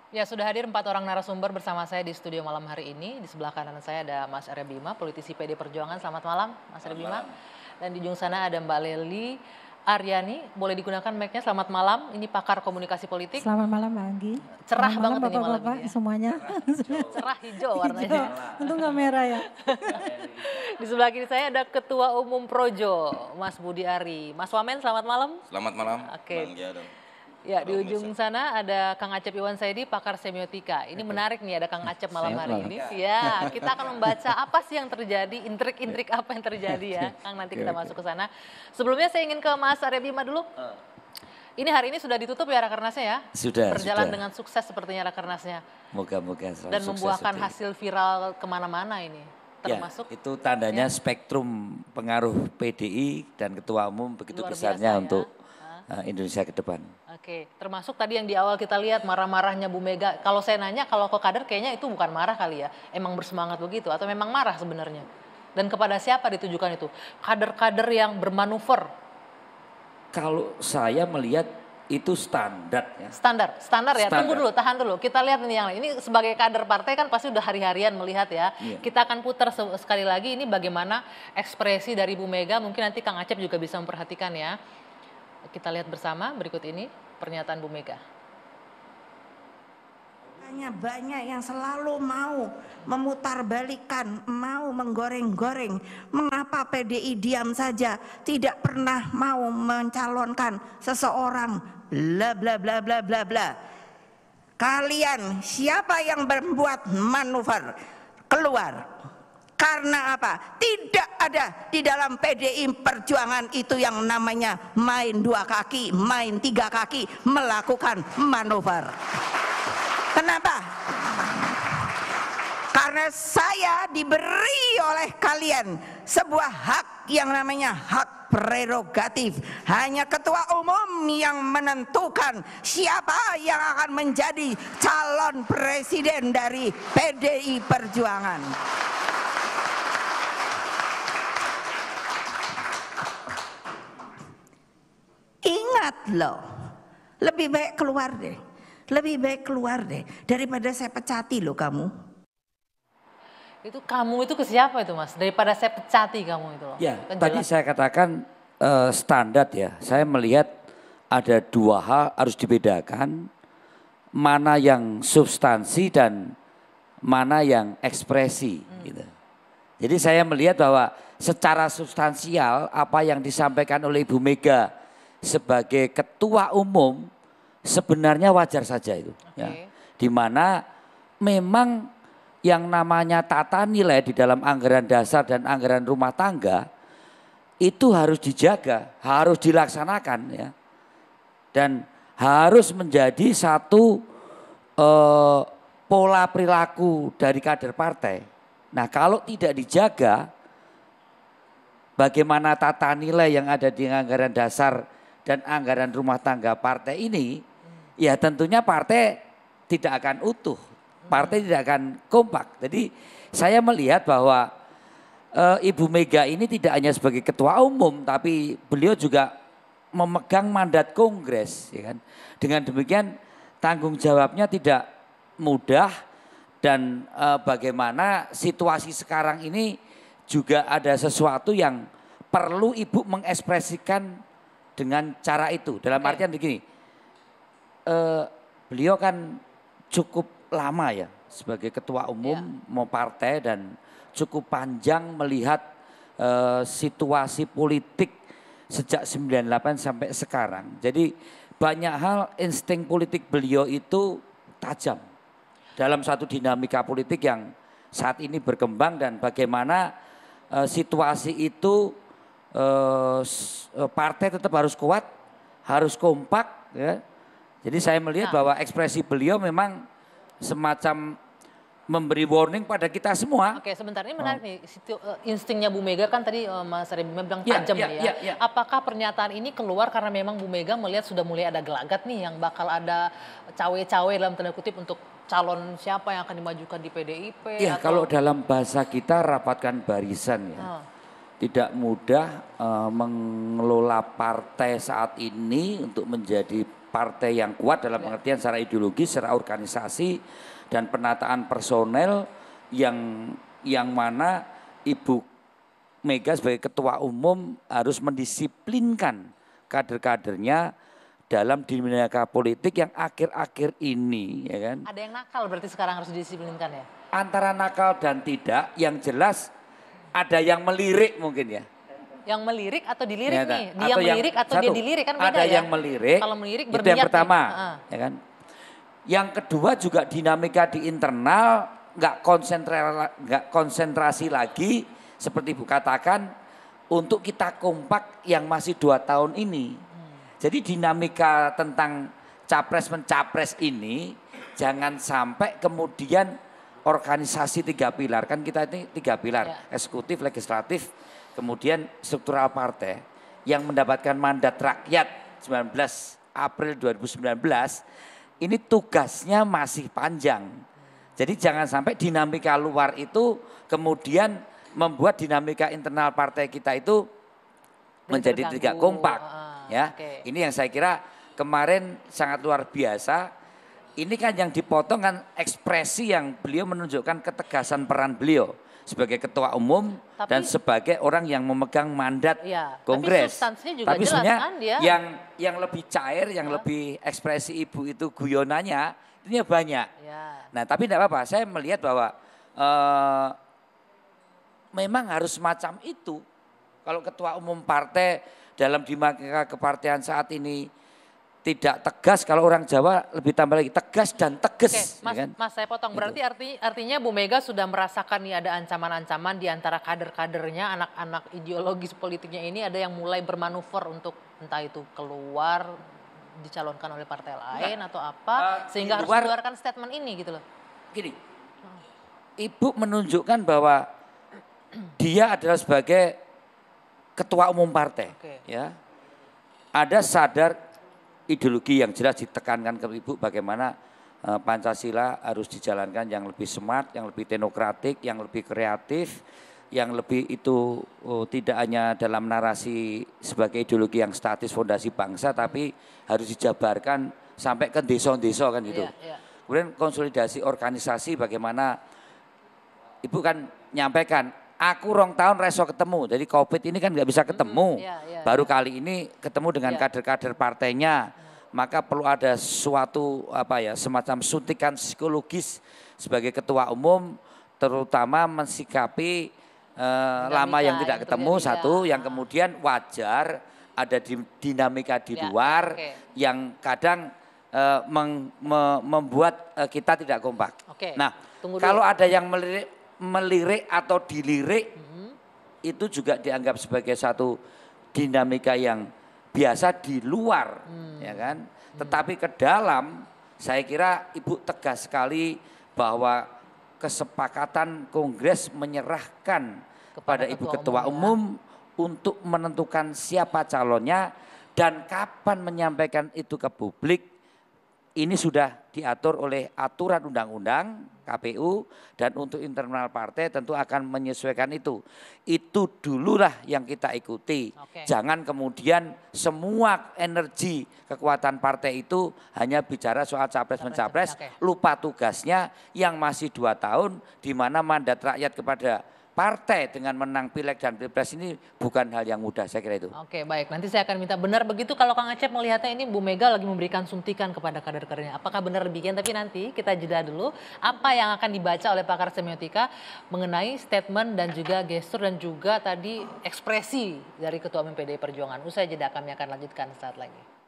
Ya, sudah hadir 4 orang narasumber bersama saya di studio malam hari ini. Di sebelah kanan saya ada Mas Arya Bima, politisi PD Perjuangan. Selamat malam, Mas Arya Bima. Dan di ujung sana ada Mbak Lely Aryani. Boleh digunakan mic-nya. Selamat malam. Ini pakar komunikasi politik. Selamat malam, Mbak Anggi. Cerah Selamat banget malam, ini malam Bapak-bapak ini ya. semuanya. Cerah hijau warnanya. Untung nggak merah ya. Di sebelah kiri saya ada Ketua Umum Projo, Mas Budi Ari. Mas Wamen, selamat malam. Selamat malam, Oke. Bang Giado. Ya, di ujung sana ada Kang Acep Iwan Saidi, pakar semiotika. Ini menarik nih, ada Kang Acep malam hari ini. Ya, kita akan membaca apa sih yang terjadi, intrik-intrik apa yang terjadi ya. Kang, nanti kita masuk ke sana. Sebelumnya saya ingin ke Mas Arya Bima dulu. Ini hari ini sudah ditutup ya Rakernasnya ya? Sudah. Berjalan dengan sukses sepertinya Rakernasnya. Moga-moga Dan membuahkan hasil viral kemana-mana ini. Termasuk ya, itu tandanya spektrum pengaruh PDI dan Ketua Umum begitu besarnya ya untuk Indonesia ke depan. Oke, termasuk tadi yang di awal kita lihat marah-marahnya Bu Mega. Kalau saya nanya, kalau ke kader kayaknya itu bukan marah kali ya. Emang bersemangat begitu atau memang marah sebenarnya? Dan kepada siapa ditujukan itu? Kader-kader yang bermanuver. Kalau saya melihat itu standar ya. Standar ya. Standar. Tunggu dulu, tahan dulu. Kita lihat ini yang lain. Ini sebagai kader partai kan pasti udah hari-harian melihat ya. Iya. Kita akan putar sekali lagi ini bagaimana ekspresi dari Bu Mega. Mungkin nanti Kang Acep juga bisa memperhatikan ya. Kita lihat bersama berikut ini pernyataan Bu Mega. Hanya banyak yang selalu mau memutarbalikkan, mau menggoreng-goreng. Mengapa PDI diam saja, tidak pernah mau mencalonkan seseorang, bla bla bla bla bla bla. Kalian siapa yang membuat manuver keluar? Karena apa? Tidak ada di dalam PDI Perjuangan itu yang namanya main 2 kaki, main 3 kaki, melakukan manuver. Kenapa? Karena saya diberi oleh kalian sebuah hak yang namanya hak prerogatif. Hanya ketua umum yang menentukan siapa yang akan menjadi calon presiden dari PDI Perjuangan. Ingat loh, lebih baik keluar deh. Lebih baik keluar deh daripada saya pecati loh kamu. Itu kamu itu ke siapa itu Mas? Daripada saya pecati kamu itu loh. Ya, Kan tadi jelas. saya katakan standar ya. Saya melihat ada 2 hal harus dibedakan. Mana yang substansi dan mana yang ekspresi. Gitu. Jadi saya melihat bahwa secara substansial apa yang disampaikan oleh Ibu Mega sebagai ketua umum sebenarnya wajar saja itu. Okay. Ya. Di mana memang yang namanya tata nilai di dalam anggaran dasar dan anggaran rumah tangga itu harus dijaga, harus dilaksanakan ya. Dan harus menjadi satu pola perilaku dari kader partai. Nah, kalau tidak dijaga, bagaimana tata nilai yang ada di anggaran dasar dan anggaran rumah tangga partai ini, ya tentunya partai tidak akan utuh, partai tidak akan kompak. Jadi saya melihat bahwa Ibu Mega ini tidak hanya sebagai ketua umum, tapi beliau juga memegang mandat kongres. Ya kan? Dengan demikian tanggung jawabnya tidak mudah dan bagaimana situasi sekarang ini juga ada sesuatu yang perlu Ibu mengekspresikan dengan cara itu. Dalam artian begini, beliau kan cukup lama ya sebagai ketua umum mau partai dan cukup panjang melihat situasi politik sejak 98 sampai sekarang. Jadi banyak hal insting politik beliau itu tajam dalam satu dinamika politik yang saat ini berkembang dan bagaimana situasi itu partai tetap harus kuat, harus kompak ya. Jadi saya melihat bahwa ekspresi beliau memang semacam memberi warning pada kita semua. Oke, sebentar ini menarik nih. Instingnya Bu Mega kan tadi Mas Arya Bima bilang tajam ya. Apakah pernyataan ini keluar karena memang Bu Mega melihat sudah mulai ada gelagat nih yang bakal ada cawe-cawe dalam tanda kutip untuk calon siapa yang akan dimajukan di PDIP? Ya, atau... kalau dalam bahasa kita rapatkan barisan ya. Tidak mudah mengelola partai saat ini untuk menjadi partai yang kuat dalam pengertian secara ideologi, secara organisasi dan penataan personel yang mana Ibu Mega sebagai ketua umum harus mendisiplinkan kader-kadernya dalam dinamika politik yang akhir-akhir ini, ya kan? Ada yang nakal berarti sekarang harus didisiplinkan ya? Antara nakal dan tidak, yang jelas ada yang melirik mungkin ya. Yang melirik atau dilirik Ya, nih? Dia atau yang- melirik atau dia satu, dilirik kan beda ada ya? yang melirik, Kalau melirik itu berniat yang pertama, nih. ya kan? Yang kedua juga dinamika di internal nggak konsentrasi lagi seperti Ibu katakan untuk kita kompak yang masih 2 tahun ini. Jadi dinamika tentang capres mencapres ini jangan sampai kemudian organisasi 3 pilar, kan kita ini 3 pilar, eksekutif, legislatif, kemudian struktural partai yang mendapatkan mandat rakyat 19 April 2019 ini tugasnya masih panjang. Jadi jangan sampai dinamika luar itu kemudian membuat dinamika internal partai kita itu menjadi terganggu. tidak kompak. Ya, Oke. ini yang saya kira kemarin sangat luar biasa. Ini kan yang dipotong kan ekspresi yang beliau menunjukkan ketegasan peran beliau sebagai ketua umum dan sebagai orang yang memegang mandat Iya, Kongres. tapi substansinya juga Tapi jelas sebenarnya kan dia. yang lebih cair, yang lebih ekspresi ibu itu guyonannya, ini banyak. Ya. Nah tapi tidak apa-apa, saya melihat bahwa memang harus semacam itu. Kalau ketua umum partai dalam dinamika kepartean saat ini tidak tegas, kalau orang Jawa lebih tambah lagi tegas dan Oke, tegas. Mas, ya kan? Mas saya potong. Berarti artinya Bu Mega sudah merasakan nih ada ancaman-ancaman di antara kader-kadernya, anak-anak ideologis politiknya ini ada yang mulai bermanuver untuk entah itu keluar dicalonkan oleh partai lain atau apa, sehingga harus mengeluarkan statement ini gitu loh. Gini, Ibu menunjukkan bahwa dia adalah sebagai ketua umum partai, ya. Ada sadar ideologi yang jelas ditekankan ke Ibu bagaimana Pancasila harus dijalankan yang lebih smart, yang lebih teknokratik, yang lebih kreatif, yang lebih itu tidak hanya dalam narasi sebagai ideologi yang statis fondasi bangsa, tapi harus dijabarkan sampai ke desa-desa kan gitu. Kemudian konsolidasi organisasi bagaimana Ibu kan nyampaikan, aku 2 tahun reso ketemu, jadi COVID ini kan nggak bisa ketemu. Baru kali ini ketemu dengan kader-kader partainya, maka perlu ada suatu semacam suntikan psikologis sebagai ketua umum, terutama mensikapi lama yang tidak ketemu satu, yang kemudian wajar ada dinamika di luar yang kadang membuat kita tidak kompak. Nah, kalau ada yang melirik atau dilirik itu juga dianggap sebagai satu dinamika yang biasa di luar, ya kan? Tetapi ke dalam, saya kira Ibu tegas sekali bahwa kesepakatan Kongres menyerahkan kepada Ibu Ketua Umum untuk menentukan siapa calonnya dan kapan menyampaikan itu ke publik. Ini sudah diatur oleh aturan undang-undang KPU dan untuk internal partai tentu akan menyesuaikan itu. Itu dululah yang kita ikuti. Jangan kemudian semua energi kekuatan partai itu hanya bicara soal capres-mencapres, lupa tugasnya yang masih 2 tahun di mana mandat rakyat kepada partai dengan menang pileg dan pilpres ini bukan hal yang mudah, saya kira itu. Oke, baik. Nanti saya akan minta benar begitu kalau Kang Acep melihatnya ini Bu Mega lagi memberikan suntikan kepada kader-kadernya. Apakah benar demikian? Tapi nanti kita jeda dulu. Apa yang akan dibaca oleh pakar semiotika mengenai statement dan juga gestur dan juga tadi ekspresi dari Ketua Umum PDI Perjuangan. Usai jeda kami akan lanjutkan saat lagi.